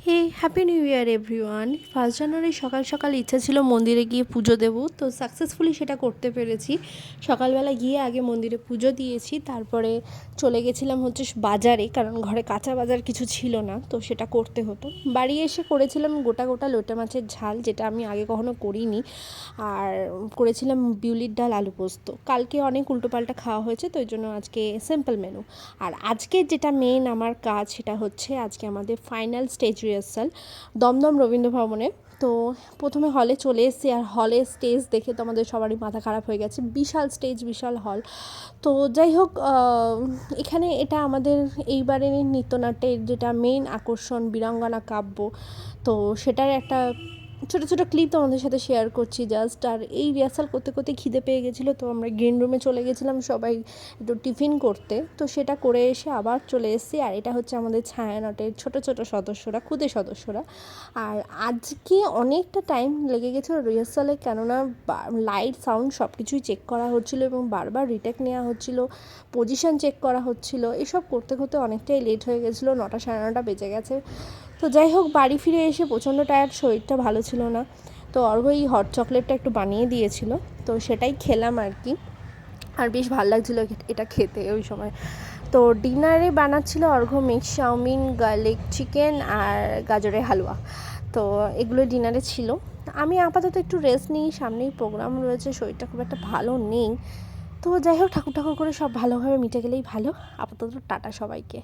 হে happy new year everyone. 1 জানুয়ারি সকাল সকাল ইচ্ছা ছিল মন্দিরে গিয়ে পুজো দেবো, তো সাকসেসফুলি সেটা করতে পেরেছি। সকালবেলা গিয়ে আগে মন্দিরে পুজো দিয়েছি, তারপরে চলে গেছিলাম হচ্ছে বাজারে, কারণ ঘরে কাঁচা বাজার কিছু ছিল না, তো সেটা করতে হতো। বাড়ি এসে করেছিলাম গোটা গোটা লোটে মাছের ঝাল, যেটা আমি আগে কখনো করিনি, আর করেছিলাম বিউলির ডাল আলু পোস্ত। কালকে অনেক উল্টোপাল্টা খাওয়া হয়েছে, তো ওই জন্য আজকে সিম্পল মেনু। আর আজকে যেটা মেন আমার কাজ, সেটা হচ্ছে আজকে আমাদের final stage rehearsal Dumdum Rabindra ভবনে। তো প্রথমে হলে চলে এসেছি, আর হলে স্টেজ দেখে তো আমাদের সবারই মাথা খারাপ হয়ে গেছে। বিশাল স্টেজ, বিশাল হল। তো যাই হোক, এখানে এটা আমাদের এইবারের নৃত্যনাট্যের যেটা মেইন আকর্ষণ, বীরাঙ্গনা কাব্য। তো সেটার একটা ছোটো ছোটো ক্লিপ তোমাদের সাথে শেয়ার করছি জাস্ট। আর এই রিহার্সাল করতে করতে খিদে পেয়ে গেছিলো, তো আমরা গ্রিন রুমে চলে গেছিলাম সবাই একটু টিফিন করতে। তো সেটা করে এসে আবার চলে এসেছি। আর এটা হচ্ছে আমাদের ছায়ানটের ছোটো ছোটো সদস্যরা, খুদে সদস্যরা। আর আজকে অনেকটা টাইম লেগে গেছিলো রিহার্সালে, কেননা লাইট সাউন্ড সব কিছুই চেক করা হচ্ছিলো এবং বারবার রিটেক নেওয়া হচ্ছিলো, পজিশন চেক করা হচ্ছিলো। এসব করতে করতে অনেকটাই লেট হয়ে গেছিলো, 9টা সাড়ে 9টা বেজে গেছে। তো যাই হোক, বাড়ি ফিরে এসে প্রচণ্ড টায়ার্ড, শরীরটা ভালো ছিল না। তো অর্ঘ এই হট চকলেটটা একটু বানিয়ে দিয়েছিল, তো সেটাই খেলাম আর কি। আর বেশ ভালো লাগছিলো এটা খেতে ওই সময়। তো ডিনারে বানাচ্ছিল অর্ঘ মিক্স চাউমিন, গার্লিক চিকেন আর গাজরের হালুয়া। তো এগুলো ডিনারে ছিল। আমি আপাতত একটু রেস্ট নিই, সামনেই প্রোগ্রাম রয়েছে, শরীরটা খুব একটা ভালো নেই। তো যাই হোক, ঠাকুর ঠাকুর করে সব ভালোভাবে মিটে গেলেই ভালো। আপাতত টাটা সবাইকে।